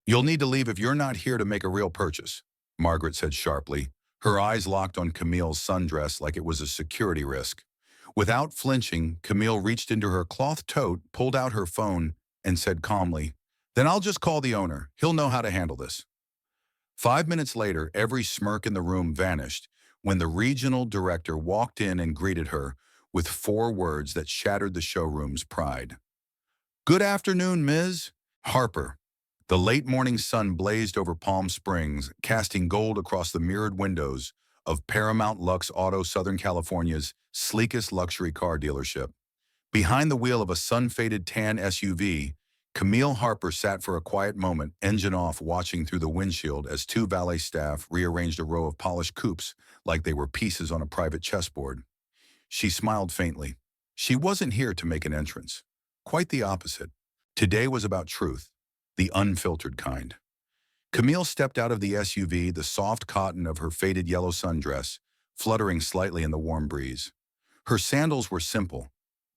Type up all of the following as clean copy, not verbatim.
You'll need to leave if you're not here to make a real purchase, Margaret said sharply, her eyes locked on Camille's sundress like it was a security risk. Without flinching, Camille reached into her cloth tote, pulled out her phone, and said calmly, "Then I'll just call the owner. He'll know how to handle this." 5 minutes later, every smirk in the room vanished when the regional director walked in and greeted her with four words that shattered the showroom's pride. "Good afternoon, Ms. Harper." The late morning sun blazed over Palm Springs, casting gold across the mirrored windows of Paramount Lux Auto, Southern California's sleekest luxury car dealership. Behind the wheel of a sun-faded tan SUV, Camille Harper sat for a quiet moment, engine off, watching through the windshield as two valet staff rearranged a row of polished coupes like they were pieces on a private chessboard. She smiled faintly. She wasn't here to make an entrance. Quite the opposite. Today was about truth, the unfiltered kind. Camille stepped out of the SUV, the soft cotton of her faded yellow sundress fluttering slightly in the warm breeze. Her sandals were simple,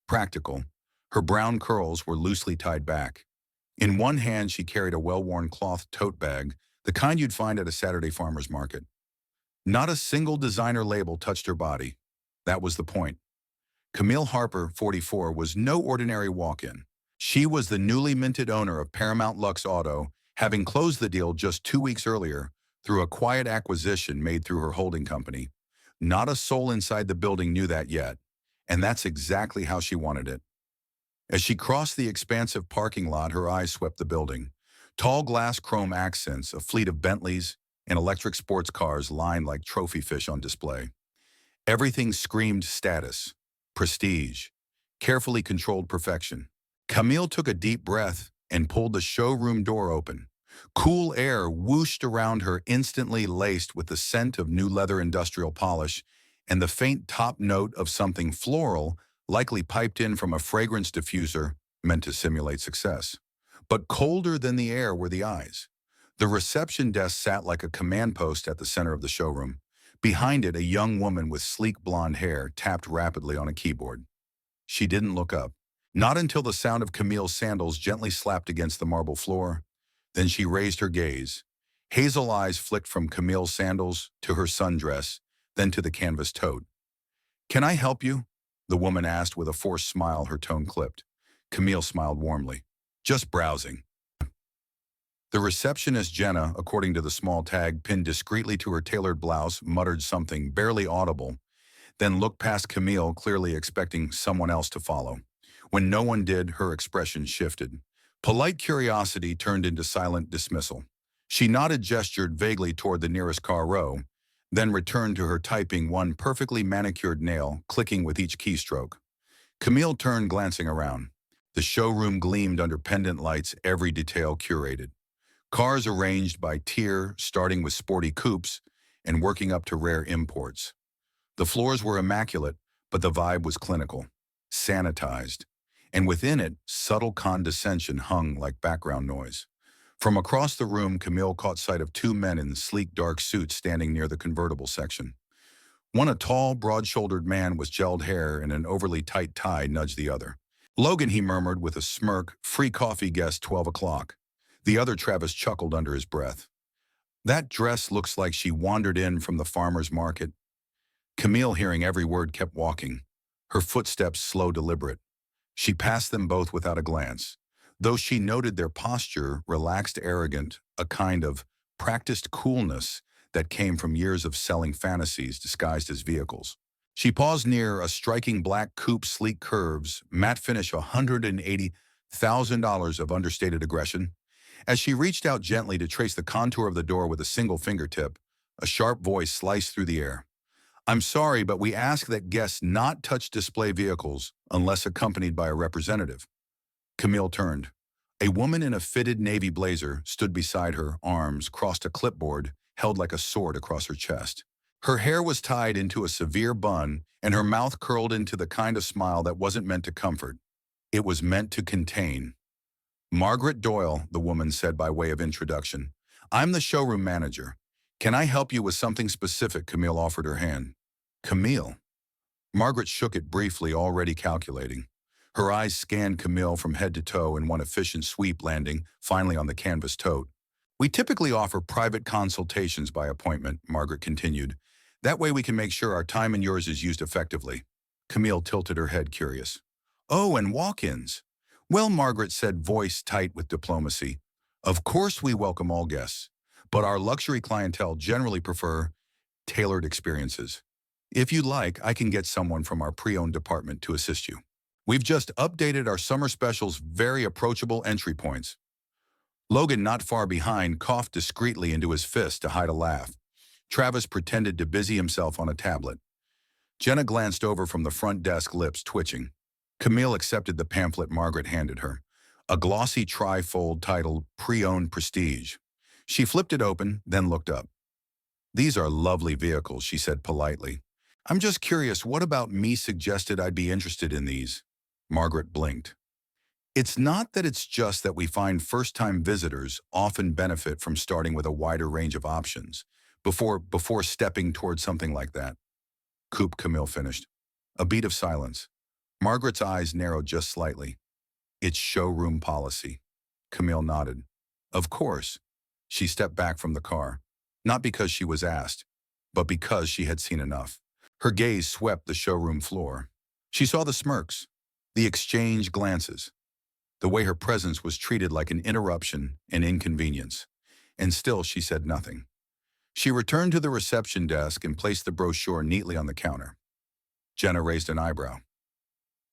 practical. Her brown curls were loosely tied back. In one hand, she carried a well-worn cloth tote bag, the kind you'd find at a Saturday farmer's market. Not a single designer label touched her body. That was the point. Camille Harper, 44, was no ordinary walk-in. She was the newly minted owner of Paramount Lux Auto, having closed the deal just 2 weeks earlier through a quiet acquisition made through her holding company. Not a soul inside the building knew that yet, and that's exactly how she wanted it. As she crossed the expansive parking lot, her eyes swept the building. Tall glass chrome accents, a fleet of Bentleys, and electric sports cars lined like trophy fish on display. Everything screamed status, prestige, carefully controlled perfection. Camille took a deep breath and pulled the showroom door open. Cool air whooshed around her, instantly laced with the scent of new leather industrial polish and the faint top note of something floral, likely piped in from a fragrance diffuser meant to simulate success. But colder than the air were the eyes. The reception desk sat like a command post at the center of the showroom. Behind it, a young woman with sleek blonde hair tapped rapidly on a keyboard. She didn't look up. Not until the sound of Camille's sandals gently slapped against the marble floor. Then she raised her gaze. Hazel eyes flicked from Camille's sandals to her sundress, then to the canvas tote. "Can I help you?" the woman asked with a forced smile, her tone clipped. Camille smiled warmly. "Just browsing." The receptionist, Jenna, according to the small tag pinned discreetly to her tailored blouse, muttered something barely audible, then looked past Camille, clearly expecting someone else to follow. When no one did, her expression shifted. Polite curiosity turned into silent dismissal. She nodded, gestured vaguely toward the nearest car row, then returned to her typing, one perfectly manicured nail clicking with each keystroke. Camille turned, glancing around. The showroom gleamed under pendant lights, every detail curated. Cars arranged by tier, starting with sporty coupes and working up to rare imports. The floors were immaculate, but the vibe was clinical, sanitized. And within it, subtle condescension hung like background noise. From across the room, Camille caught sight of two men in sleek dark suits standing near the convertible section. One, a tall, broad-shouldered man with gelled hair and an overly tight tie, nudged the other. "Logan," he murmured with a smirk, "free coffee guest 12 o'clock. The other, Travis, chuckled under his breath. "That dress looks like she wandered in from the farmer's market." Camille, hearing every word, kept walking, her footsteps slow, deliberate. She passed them both without a glance, though she noted their posture, relaxed, arrogant, a kind of practiced coolness that came from years of selling fantasies disguised as vehicles. She paused near a striking black coupe, sleek curves, matte finish, $180,000 of understated aggression. As she reached out gently to trace the contour of the door with a single fingertip, a sharp voice sliced through the air. "I'm sorry, but we ask that guests not touch display vehicles unless accompanied by a representative." Camille turned. A woman in a fitted navy blazer stood beside her, arms crossed, a clipboard held like a sword across her chest. Her hair was tied into a severe bun, and her mouth curled into the kind of smile that wasn't meant to comfort. It was meant to contain. "Margaret Doyle," the woman said by way of introduction. "I'm the showroom manager. Can I help you with something specific?" Camille offered her hand. "Camille?" Margaret shook it briefly, already calculating. Her eyes scanned Camille from head to toe in one efficient sweep, landing finally on the canvas tote. We typically offer private consultations by appointment, Margaret continued. That way we can make sure our time and yours is used effectively. Camille tilted her head, curious. Oh, and walk-ins. Well, Margaret said, voice tight with diplomacy. Of course we welcome all guests, but our luxury clientele generally prefer tailored experiences. If you'd like, I can get someone from our pre-owned department to assist you. We've just updated our summer specials, very approachable entry points. Logan, not far behind, coughed discreetly into his fist to hide a laugh. Travis pretended to busy himself on a tablet. Jenna glanced over from the front desk, lips twitching. Camille accepted the pamphlet Margaret handed her, a glossy trifold titled Pre-Owned Prestige. She flipped it open, then looked up. These are lovely vehicles, she said politely. I'm just curious, what about me suggested I'd be interested in these? Margaret blinked. It's not that, it's just that we find first-time visitors often benefit from starting with a wider range of options before stepping towards something like that. Coupe, Camille finished. A beat of silence. Margaret's eyes narrowed just slightly. It's showroom policy. Camille nodded. Of course. She stepped back from the car, not because she was asked, but because she had seen enough. Her gaze swept the showroom floor. She saw the smirks, the exchanged glances, the way her presence was treated like an interruption and inconvenience. And still she said nothing. She returned to the reception desk and placed the brochure neatly on the counter. Jenna raised an eyebrow.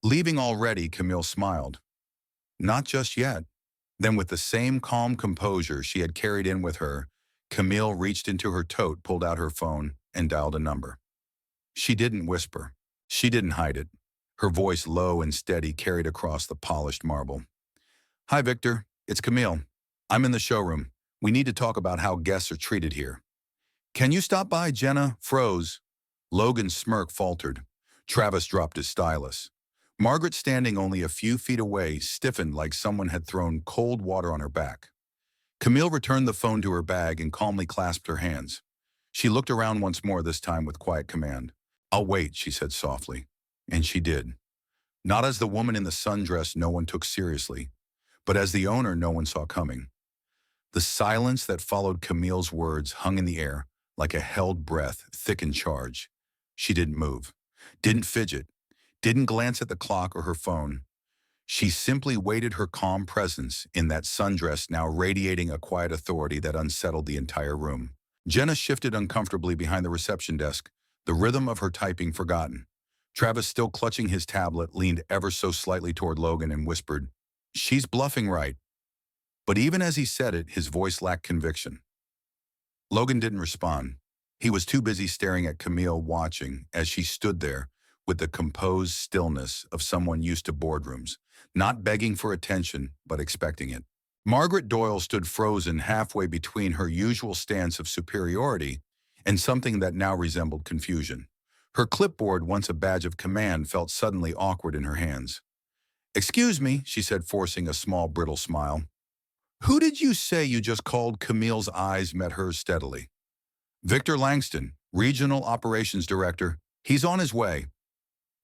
Leaving already, Camille smiled. Not just yet. Then, with the same calm composure she had carried in with her, Camille reached into her tote, pulled out her phone, and dialed a number. She didn't whisper. She didn't hide it. Her voice, low and steady, carried across the polished marble. Hi, Victor. It's Camille. I'm in the showroom. We need to talk about how guests are treated here. Can you stop by? Jenna froze. Logan's smirk faltered. Travis dropped his stylus. Margaret, standing only a few feet away, stiffened like someone had thrown cold water on her back. Camille returned the phone to her bag and calmly clasped her hands. She looked around once more, this time with quiet command. I'll wait, she said softly. And she did. Not as the woman in the sundress no one took seriously, but as the owner no one saw coming. The silence that followed Camille's words hung in the air like a held breath, thick and charged. She didn't move, didn't fidget, didn't glance at the clock or her phone. She simply waited, her calm presence in that sundress now radiating a quiet authority that unsettled the entire room. Jenna shifted uncomfortably behind the reception desk, the rhythm of her typing forgotten. Travis, still clutching his tablet, leaned ever so slightly toward Logan and whispered, She's bluffing, right? But even as he said it, his voice lacked conviction. Logan didn't respond. He was too busy staring at Camille, watching as she stood there with the composed stillness of someone used to boardrooms, not begging for attention, but expecting it. Margaret Doyle stood frozen halfway between her usual stance of superiority and something that now resembled confusion. Her clipboard, once a badge of command, felt suddenly awkward in her hands. Excuse me, she said, forcing a small, brittle smile. Who did you say you just called? Camille's eyes met hers steadily. Victor Langston, Regional Operations Director. He's on his way.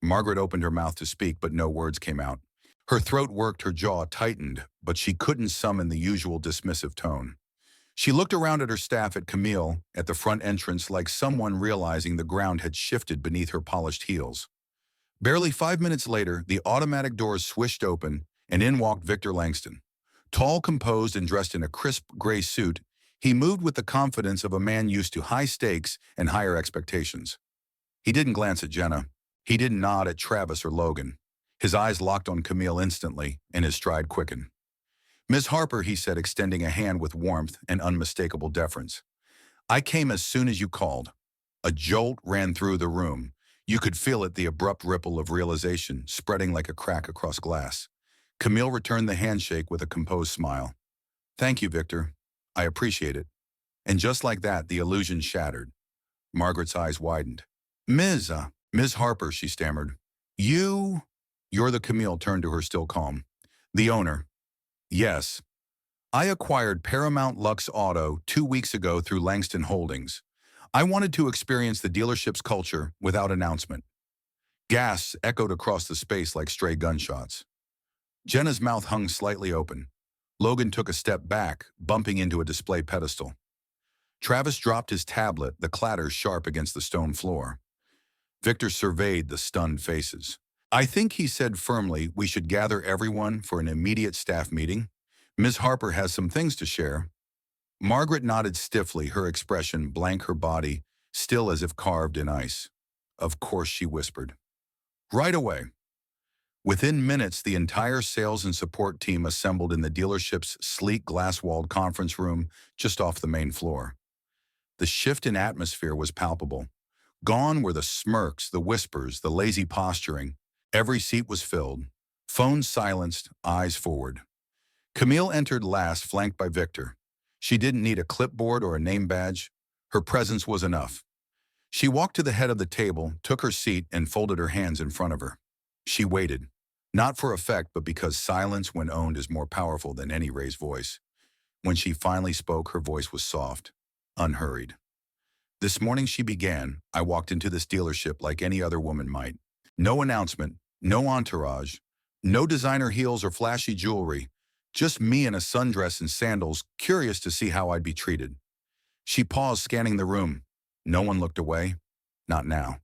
Margaret opened her mouth to speak, but no words came out. Her throat worked, her jaw tightened, but she couldn't summon the usual dismissive tone. She looked around at her staff, at Camille, at the front entrance, like someone realizing the ground had shifted beneath her polished heels. Barely 5 minutes later, the automatic doors swished open, and in walked Victor Langston. Tall, composed, and dressed in a crisp gray suit, he moved with the confidence of a man used to high stakes and higher expectations. He didn't glance at Jenna. He didn't nod at Travis or Logan. His eyes locked on Camille instantly, and his stride quickened. Ms. Harper, he said, extending a hand with warmth and unmistakable deference. I came as soon as you called. A jolt ran through the room. You could feel it, the abrupt ripple of realization spreading like a crack across glass. Camille returned the handshake with a composed smile. Thank you, Victor. I appreciate it. And just like that, the illusion shattered. Margaret's eyes widened. Ms. Harper, she stammered. You're the— Camille turned to her, still calm. The owner. Yes. I acquired Paramount Lux Auto 2 weeks ago through Langston Holdings. I wanted to experience the dealership's culture without announcement. Gasps echoed across the space like stray gunshots. Jenna's mouth hung slightly open. Logan took a step back, bumping into a display pedestal. Travis dropped his tablet, the clatter sharp against the stone floor. Victor surveyed the stunned faces. I think he said firmly we should gather everyone for an immediate staff meeting. Ms. Harper has some things to share. Margaret nodded stiffly, her expression blank, her body still as if carved in ice. Of course, she whispered. Right away. Within minutes, the entire sales and support team assembled in the dealership's sleek glass-walled conference room just off the main floor. The shift in atmosphere was palpable. Gone were the smirks, the whispers, the lazy posturing. Every seat was filled. Phones silenced, eyes forward. Camille entered last, flanked by Victor. She didn't need a clipboard or a name badge. Her presence was enough. She walked to the head of the table, took her seat, and folded her hands in front of her. She waited, not for effect, but because silence when owned is more powerful than any raised voice. When she finally spoke, her voice was soft, unhurried. This morning, she began, I walked into this dealership like any other woman might. No announcement, no entourage, no designer heels or flashy jewelry, just me in a sundress and sandals, curious to see how I'd be treated. She paused, scanning the room. No one looked away. Not now.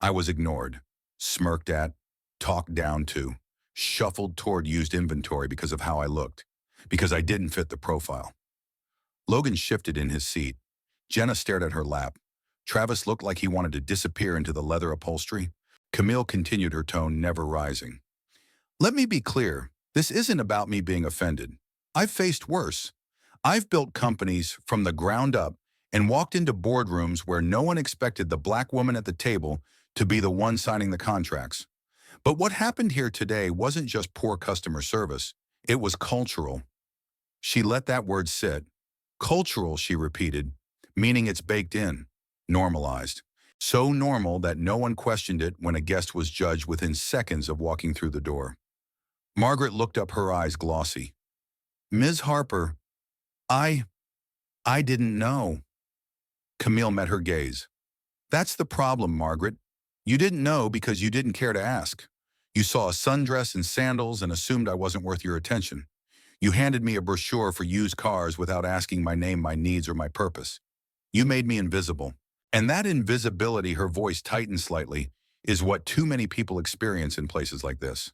I was ignored, smirked at, talked down to, shuffled toward used inventory because of how I looked, because I didn't fit the profile. Logan shifted in his seat. Jenna stared at her lap. Travis looked like he wanted to disappear into the leather upholstery. Camille continued, her tone never rising. Let me be clear, this isn't about me being offended. I've faced worse. I've built companies from the ground up and walked into boardrooms where no one expected the black woman at the table to be the one signing the contracts. But what happened here today wasn't just poor customer service. It was cultural. She let that word sit. Cultural, she repeated, meaning it's baked in, normalized. So normal that no one questioned it when a guest was judged within seconds of walking through the door. Margaret looked up, her eyes glossy. Ms. Harper, I didn't know. Camille met her gaze. That's the problem, Margaret. You didn't know because you didn't care to ask. You saw a sundress and sandals and assumed I wasn't worth your attention. You handed me a brochure for used cars without asking my name, my needs, or my purpose. You made me invisible. And that invisibility, her voice tightened slightly, is what too many people experience in places like this.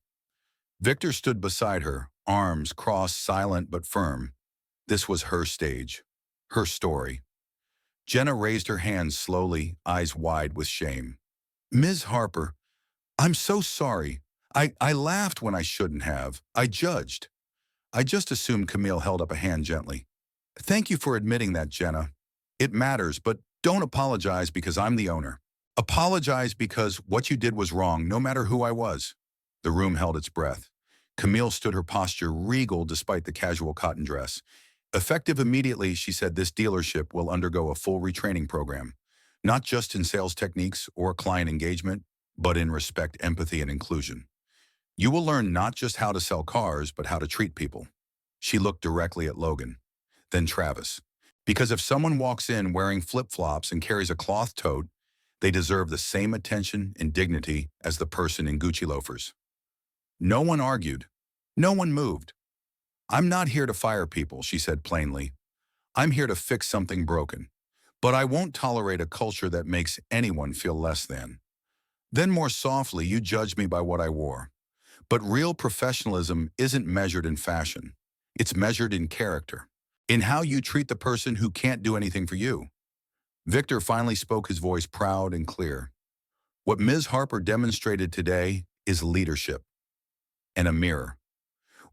Victor stood beside her, arms crossed, silent but firm. This was her stage, her story. Jenna raised her hands slowly, eyes wide with shame. Ms. Harper, I'm so sorry. I laughed when I shouldn't have. I judged. I just assumed. Camille held up a hand gently. Thank you for admitting that, Jenna. It matters, but don't apologize because I'm the owner. Apologize because what you did was wrong, no matter who I was. The room held its breath. Camille stood, her posture regal despite the casual cotton dress. Effective immediately, she said, this dealership will undergo a full retraining program, not just in sales techniques or client engagement, but in respect, empathy, and inclusion. You will learn not just how to sell cars, but how to treat people. She looked directly at Logan, then Travis. Because if someone walks in wearing flip-flops and carries a cloth tote, they deserve the same attention and dignity as the person in Gucci loafers. No one argued. No one moved. I'm not here to fire people, she said plainly. I'm here to fix something broken. But I won't tolerate a culture that makes anyone feel less than. Then more softly, you judged me by what I wore. But real professionalism isn't measured in fashion. It's measured in character, in how you treat the person who can't do anything for you. Victor finally spoke, his voice proud and clear. What Ms. Harper demonstrated today is leadership and a mirror.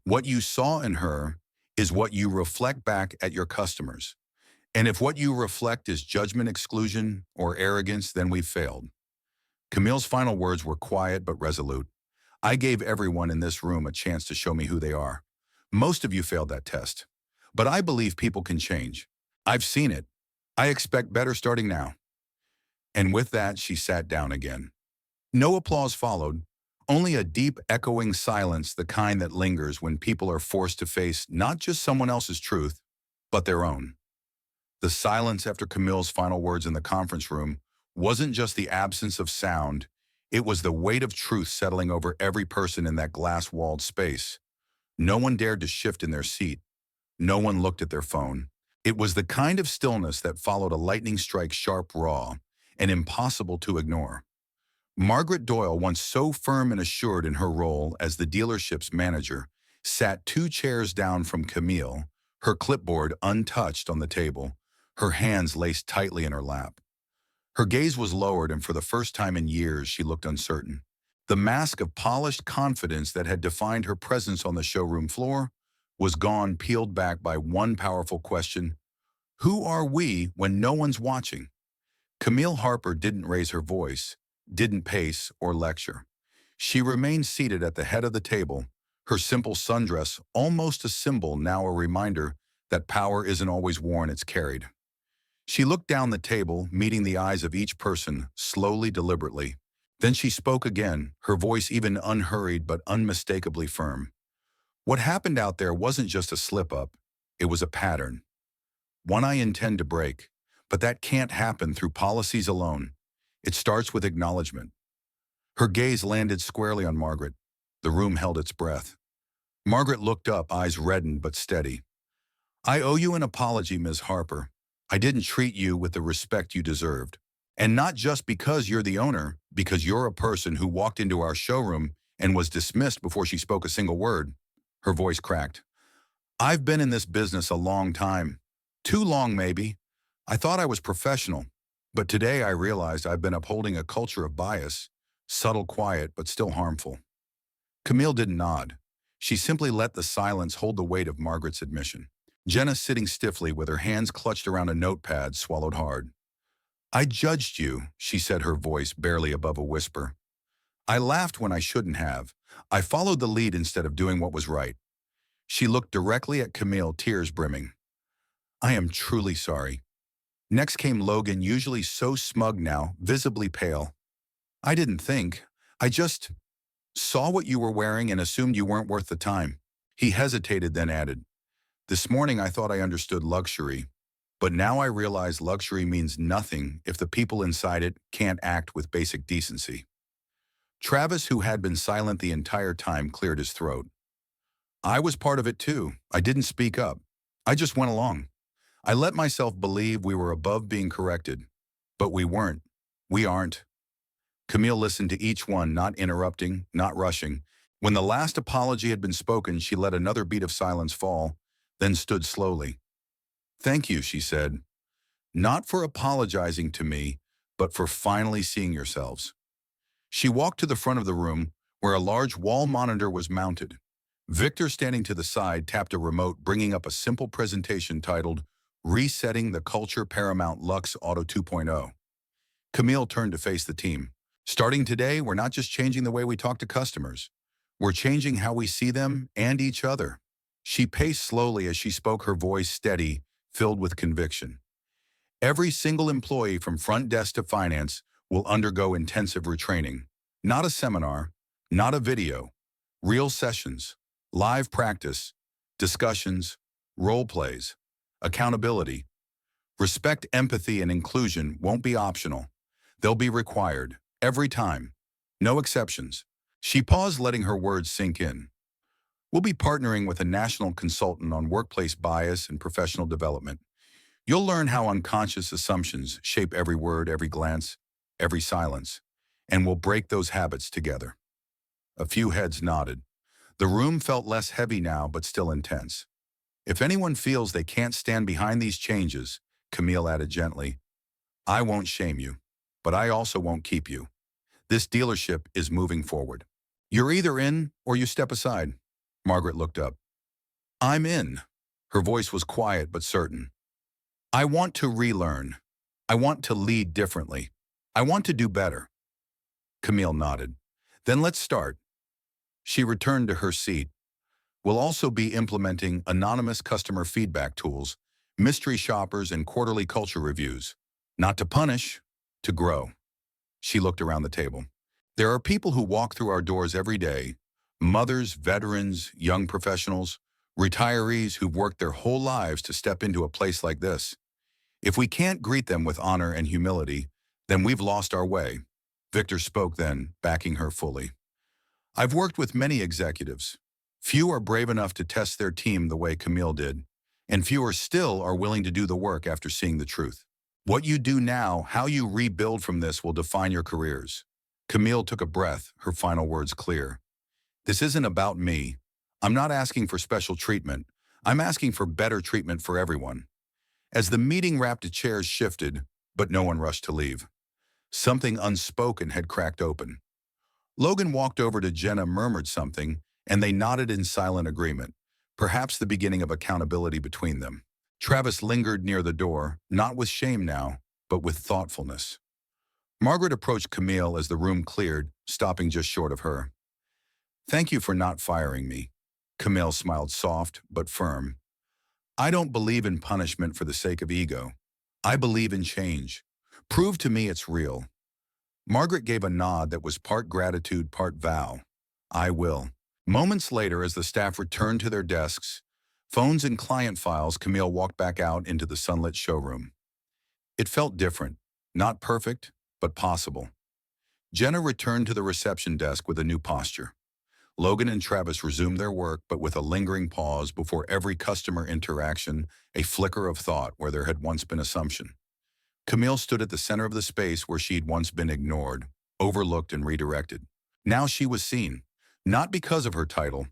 What you saw in her is what you reflect back at your customers. And if what you reflect is judgment, exclusion, or arrogance, then we've failed. Camille's final words were quiet but resolute. I gave everyone in this room a chance to show me who they are. Most of you failed that test. But I believe people can change. I've seen it. I expect better starting now. And with that, she sat down again. No applause followed, only a deep, echoing silence, the kind that lingers when people are forced to face not just someone else's truth, but their own. The silence after Camille's final words in the conference room wasn't just the absence of sound, it was the weight of truth settling over every person in that glass-walled space. No one dared to shift in their seat. No one looked at their phone. It was the kind of stillness that followed a lightning strike, sharp, raw, and impossible to ignore. Margaret Doyle, once so firm and assured in her role as the dealership's manager, sat 2 chairs down from Camille, her clipboard untouched on the table, her hands laced tightly in her lap. Her gaze was lowered, and for the first time in years, she looked uncertain. The mask of polished confidence that had defined her presence on the showroom floor was gone, peeled back by one powerful question: who are we when no one's watching? Camille Harper didn't raise her voice, didn't pace or lecture. She remained seated at the head of the table, her simple sundress almost a symbol, now a reminder that power isn't always worn, it's carried. She looked down the table, meeting the eyes of each person, slowly, deliberately. Then she spoke again, her voice even unhurried but unmistakably firm. What happened out there wasn't just a slip-up, it was a pattern. One I intend to break, but that can't happen through policies alone. It starts with acknowledgement. Her gaze landed squarely on Margaret. The room held its breath. Margaret looked up, eyes reddened but steady. I owe you an apology, Ms. Harper. I didn't treat you with the respect you deserved. And not just because you're the owner, because you're a person who walked into our showroom and was dismissed before she spoke a single word. Her voice cracked. I've been in this business a long time. Too long, maybe. I thought I was professional. But today I realized I've been upholding a culture of bias, subtle, quiet, but still harmful. Camille didn't nod. She simply let the silence hold the weight of Margaret's admission. Jenna, sitting stiffly with her hands clutched around a notepad, swallowed hard. I judged you, she said, her voice barely above a whisper. I laughed when I shouldn't have. I followed the lead instead of doing what was right. She looked directly at Camille, tears brimming. I am truly sorry. Next came Logan, usually so smug now, visibly pale. I didn't think. I just saw what you were wearing and assumed you weren't worth the time. He hesitated, then added, This morning I thought I understood luxury, but now I realize luxury means nothing if the people inside it can't act with basic decency. Travis, who had been silent the entire time, cleared his throat. I was part of it too. I didn't speak up. I just went along. I let myself believe we were above being corrected, but we weren't. We aren't. Camille listened to each one, not interrupting, not rushing. When the last apology had been spoken, she let another beat of silence fall, then stood slowly. Thank you, she said. Not for apologizing to me, but for finally seeing yourselves. She walked to the front of the room, where a large wall monitor was mounted. Victor, standing to the side, tapped a remote, bringing up a simple presentation titled Resetting the Culture, Paramount Lux Auto 2.0. Camille turned to face the team. Starting today, we're not just changing the way we talk to customers. We're changing how we see them and each other. She paced slowly as she spoke, her voice steady, filled with conviction. Every single employee from front desk to finance will undergo intensive retraining. Not a seminar, not a video. Real sessions, live practice, discussions, role plays, accountability. Respect, empathy, and inclusion won't be optional. They'll be required, every time. No exceptions. She paused, letting her words sink in. We'll be partnering with a national consultant on workplace bias and professional development. You'll learn how unconscious assumptions shape every word, every glance, every silence, and we'll break those habits together. A few heads nodded. The room felt less heavy now, but still intense. If anyone feels they can't stand behind these changes, Camille added gently, I won't shame you, but I also won't keep you. This dealership is moving forward. You're either in or you step aside. Margaret looked up. I'm in. Her voice was quiet but certain. I want to relearn. I want to lead differently. I want to do better. Camille nodded. Then let's start. She returned to her seat. We'll also be implementing anonymous customer feedback tools, mystery shoppers, and quarterly culture reviews. Not to punish, to grow. She looked around the table. There are people who walk through our doors every day, mothers, veterans, young professionals, retirees who've worked their whole lives to step into a place like this. If we can't greet them with honor and humility, then we've lost our way. Victor spoke then, backing her fully. I've worked with many executives, Few are brave enough to test their team the way Camille did, and fewer still are willing to do the work after seeing the truth. What you do now, how you rebuild from this will define your careers. Camille took a breath, her final words clear. This isn't about me. I'm not asking for special treatment. I'm asking for better treatment for everyone. As the meeting wrapped, the chairs shifted, but no one rushed to leave. Something unspoken had cracked open. Logan walked over to Jenna, murmured something, and they nodded in silent agreement, perhaps the beginning of accountability between them. Travis lingered near the door, not with shame now, but with thoughtfulness. Margaret approached Camille as the room cleared, stopping just short of her. Thank you for not firing me. Camille smiled, soft but firm. I don't believe in punishment for the sake of ego. I believe in change. Prove to me it's real. Margaret gave a nod that was part gratitude, part vow. I will. Moments later, as the staff returned to their desks, phones and client files, Camille walked back out into the sunlit showroom. It felt different, not perfect, but possible. Jenna returned to the reception desk with a new posture. Logan and Travis resumed their work, but with a lingering pause before every customer interaction, a flicker of thought where there had once been assumption. Camille stood at the center of the space where she'd once been ignored, overlooked and redirected. Now she was seen, not because of her title,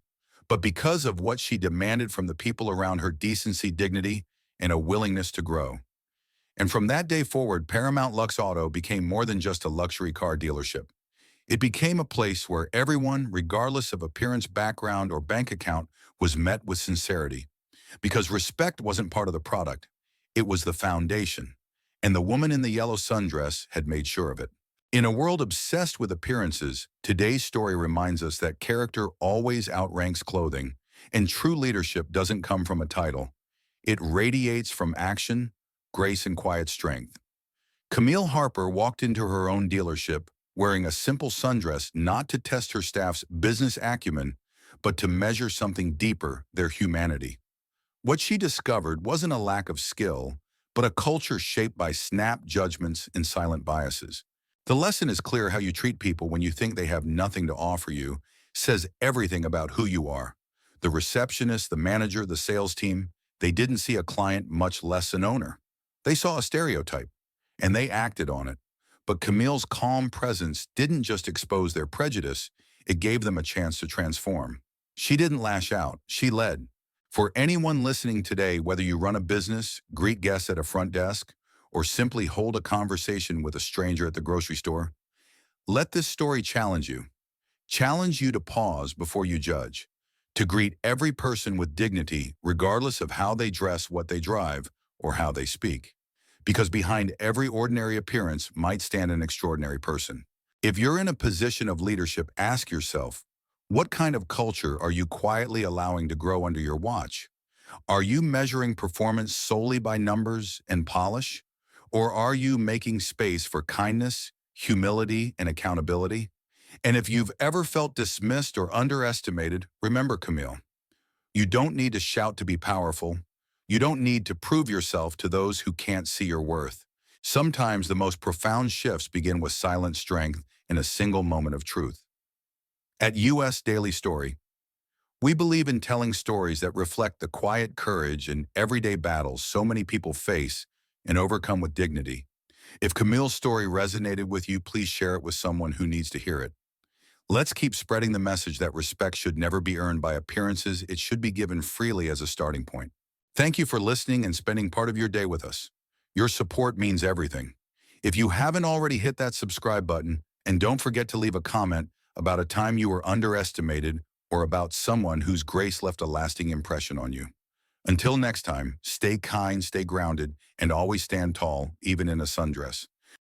but because of what she demanded from the people around her: decency, dignity, and a willingness to grow. And from that day forward, Paramount Lux Auto became more than just a luxury car dealership. It became a place where everyone, regardless of appearance, background, or bank account, was met with sincerity. Because respect wasn't part of the product, it was the foundation. And the woman in the yellow sundress had made sure of it. In a world obsessed with appearances, today's story reminds us that character always outranks clothing, and true leadership doesn't come from a title. It radiates from action, grace, and quiet strength. Camille Harper walked into her own dealership wearing a simple sundress, not to test her staff's business acumen, but to measure something deeper: their humanity. What she discovered wasn't a lack of skill, but a culture shaped by snap judgments and silent biases. The lesson is clear: how you treat people when you think they have nothing to offer you says everything about who you are. The receptionist, the manager, the sales team, they didn't see a client, much less an owner. They saw a stereotype, and they acted on it. But Camille's calm presence didn't just expose their prejudice, it gave them a chance to transform. She didn't lash out, she led. For anyone listening today, whether you run a business, greet guests at a front desk, or simply hold a conversation with a stranger at the grocery store, let this story challenge you. Challenge you to pause before you judge, to greet every person with dignity, regardless of how they dress, what they drive, or how they speak. Because behind every ordinary appearance might stand an extraordinary person. If you're in a position of leadership, ask yourself, what kind of culture are you quietly allowing to grow under your watch? Are you measuring performance solely by numbers and polish? Or are you making space for kindness, humility, and accountability? And if you've ever felt dismissed or underestimated, remember, Camille, you don't need to shout to be powerful. You don't need to prove yourself to those who can't see your worth. Sometimes the most profound shifts begin with silent strength in a single moment of truth. At US Daily Story, we believe in telling stories that reflect the quiet courage and everyday battles so many people face and overcome with dignity. If Camille's story resonated with you, please share it with someone who needs to hear it. Let's keep spreading the message that respect should never be earned by appearances. It should be given freely as a starting point. Thank you for listening and spending part of your day with us. Your support means everything. If you haven't already, hit that subscribe button, and don't forget to leave a comment about a time you were underestimated or about someone whose grace left a lasting impression on you. Until next time, stay kind, stay grounded, and always stand tall, even in a sundress.